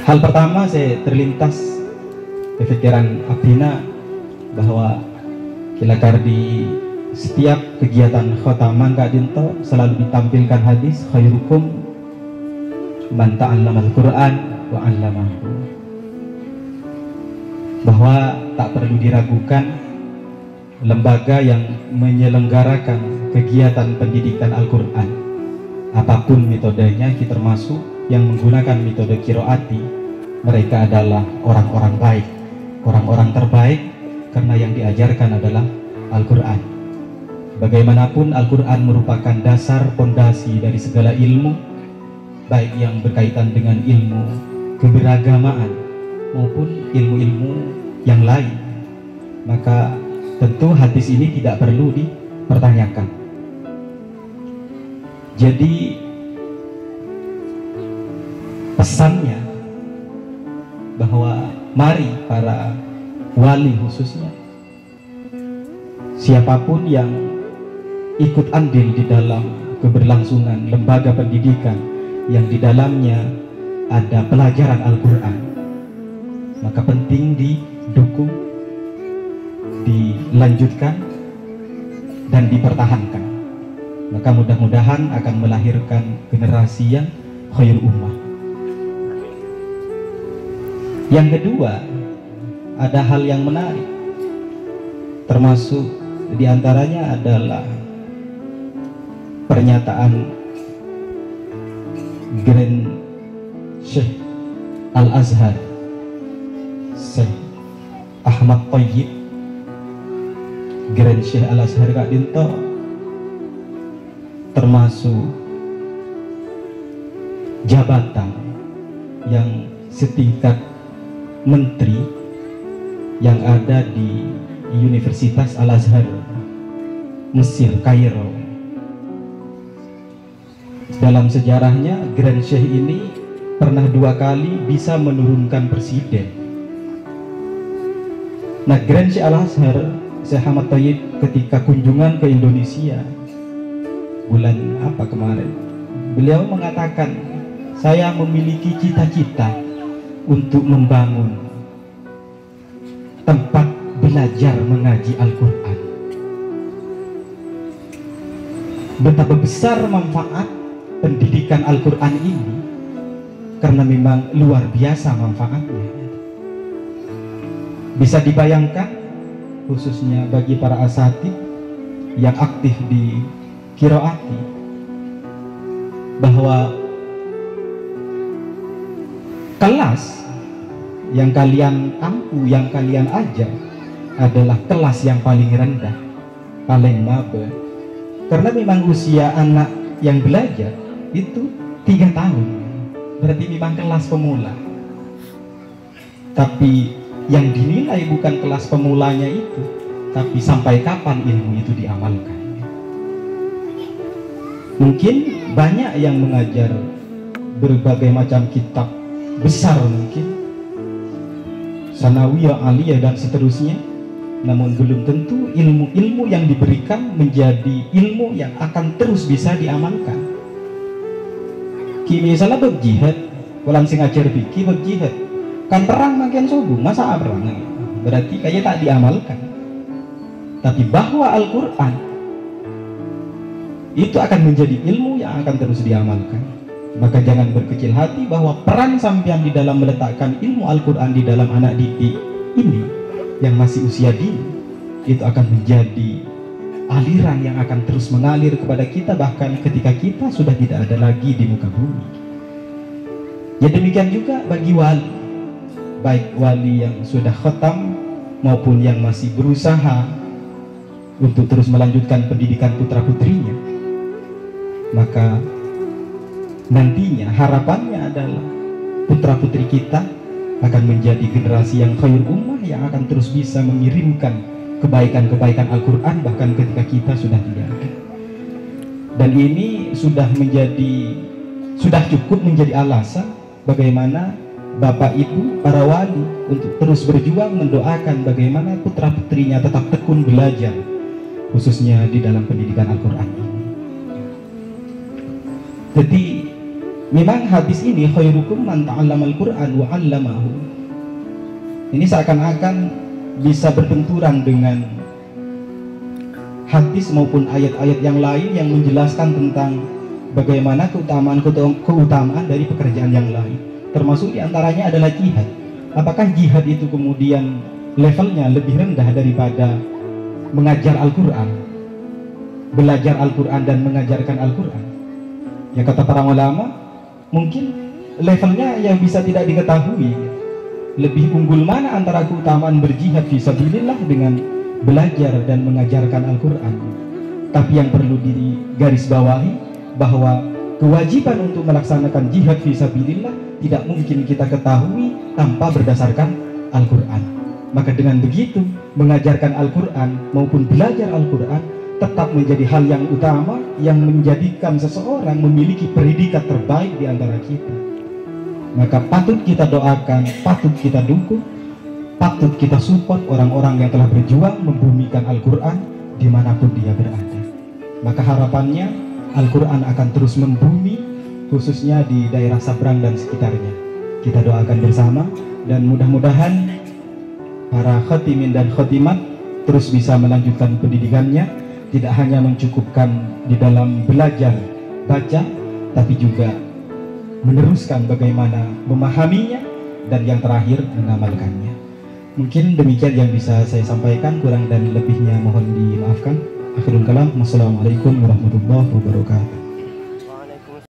Hal pertama saya terlintas kepikiran Abdina bahwa kilakar di setiap kegiatan khotaman Kak Dinto selalu ditampilkan hadis khairukum man ta'allamal Qur'an wa 'allamahu, bahwa tak perlu diragukan lembaga yang menyelenggarakan kegiatan pendidikan Al-Quran apapun metodenya, termasuk yang menggunakan metode kiroati, mereka adalah orang-orang baik, orang-orang terbaik, karena yang diajarkan adalah Al-Quran. Bagaimanapun Al-Quran merupakan dasar pondasi dari segala ilmu, baik yang berkaitan dengan ilmu keberagamaan maupun ilmu-ilmu yang lain. Maka tentu hadis ini tidak perlu dipertanyakan. Jadi pesannya bahwa mari para wali khususnya, siapapun yang ikut andil di dalam keberlangsungan lembaga pendidikan yang di dalamnya ada pelajaran Al-Quran, maka penting didukung, dilanjutkan, dan dipertahankan. Maka mudah-mudahan akan melahirkan generasi yang khair ummah. Yang kedua, ada hal yang menarik, termasuk diantaranya adalah pernyataan Grand Syekh Al-Azhar, Syekh Ahmad Thayyib, Grand Syekh Al-Azhar Kak Dinto, termasuk jabatan yang setingkat menteri yang ada di Universitas Al-Azhar Mesir, Kairo. Dalam sejarahnya, Grand Syekh ini pernah 2 kali bisa menurunkan presiden. Nah, Grand Syekh Al-Azhar, Syekh Ahmad Thayyib, ketika kunjungan ke Indonesia bulan apa kemarin, beliau mengatakan, saya memiliki cita-cita untuk membangun tempat belajar mengaji Al-Quran. Betapa besar manfaat pendidikan Al-Quran ini, karena memang luar biasa manfaatnya. Bisa dibayangkan, khususnya bagi para asatidz yang aktif di kiroati, bahwa kelas yang kalian ampu, yang kalian ajar adalah kelas yang paling rendah, paling maba. Karena memang usia anak yang belajar itu 3 tahun, berarti memang kelas pemula. Tapi yang dinilai bukan kelas pemulanya itu, tapi sampai kapan ilmu itu diamalkan. Mungkin banyak yang mengajar berbagai macam kitab besar, mungkin sanawiyah, aliyah, dan seterusnya, namun belum tentu ilmu-ilmu yang diberikan menjadi ilmu yang akan terus bisa diamalkan. Ki misalnya berjihad, walang sing ajar biki berjihad, kan perang makin subuh, masa perang? Berarti kayak tak diamalkan. Tapi bahwa Al-Quran itu akan menjadi ilmu yang akan terus diamalkan, maka jangan berkecil hati bahwa peran sampean di dalam meletakkan ilmu Al-Quran di dalam anak didik ini yang masih usia dini, itu akan menjadi aliran yang akan terus mengalir kepada kita, bahkan ketika kita sudah tidak ada lagi di muka bumi. Ya, demikian juga bagi wali, baik wali yang sudah khatam maupun yang masih berusaha untuk terus melanjutkan pendidikan putra-putrinya. Maka nantinya harapannya adalah putra-putri kita akan menjadi generasi yang khair ummah, yang akan terus bisa mengirimkan kebaikan-kebaikan Al-Quran bahkan ketika kita sudah tidak ada. Dan ini sudah cukup menjadi alasan bagaimana Bapak Ibu para wali untuk terus berjuang mendoakan bagaimana putra-putrinya tetap tekun belajar, khususnya di dalam pendidikan Al-Quran ini. Jadi memang hadis ini khairukum man ta'allamal Qur'an wa 'allamahu. Ini seakan-akan bisa berbenturan dengan hadis maupun ayat-ayat yang lain yang menjelaskan tentang bagaimana keutamaan dari pekerjaan yang lain. Termasuk diantaranya adalah jihad. Apakah jihad itu kemudian levelnya lebih rendah daripada mengajar Al-Quran, belajar Al-Quran dan mengajarkan Al-Quran? Ya, kata para ulama, mungkin levelnya yang bisa tidak diketahui. Lebih unggul mana antara keutamaan berjihad fisabilillah dengan belajar dan mengajarkan Al-Quran? Tapi yang perlu digarisbawahi bahwa kewajiban untuk melaksanakan jihad fisabilillah tidak mungkin kita ketahui tanpa berdasarkan Al-Quran. Maka dengan begitu, mengajarkan Al-Quran maupun belajar Al-Quran tetap menjadi hal yang utama yang menjadikan seseorang memiliki predikat terbaik di antara kita. Maka patut kita doakan, patut kita dukung, patut kita support orang-orang yang telah berjuang membumikan Al-Quran dimanapun dia berada. Maka harapannya Al-Quran akan terus membumi, khususnya di daerah Sabrang dan sekitarnya. Kita doakan bersama, dan mudah-mudahan para khatimin dan khatimat terus bisa melanjutkan pendidikannya, tidak hanya mencukupkan di dalam belajar baca, tapi juga meneruskan bagaimana memahaminya, dan yang terakhir mengamalkannya. Mungkin demikian yang bisa saya sampaikan, kurang dan lebihnya mohon dimaafkan. Akhirul kalam, wassalamualaikum warahmatullahi wabarakatuh.